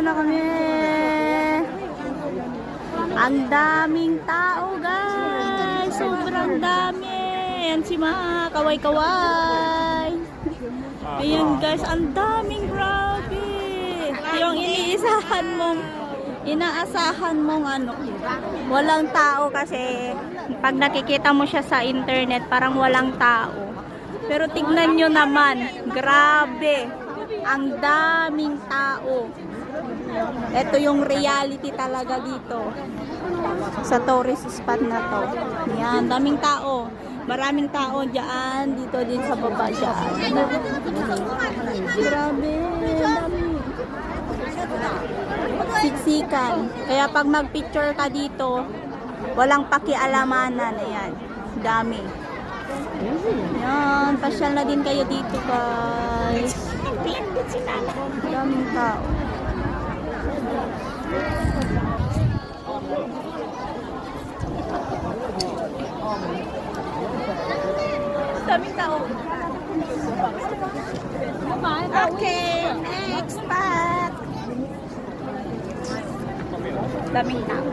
na kami. Ang daming tao, guys. Sobrang dami. Ayan si mga kaway-kaway. Ayan, guys. Ang daming, grabe. Yung inaasahan mong ano, walang tao kasi pag nakikita mo siya sa internet, parang walang tao. Pero tignan nyo naman, grabe. Ang daming tao. Ito yung reality talaga dito sa tourist spot na to. Yan, daming tao. Maraming tao dyan, dito din sa baba dyan. Grabe, dami. Siksikan. Kaya pag mag-picture ka dito, walang pakialamanan. Ayan, dami. Yan, pasyal na din kayo dito, guys. Daming tao. Daming tao. Okay, next spot. Daming tao.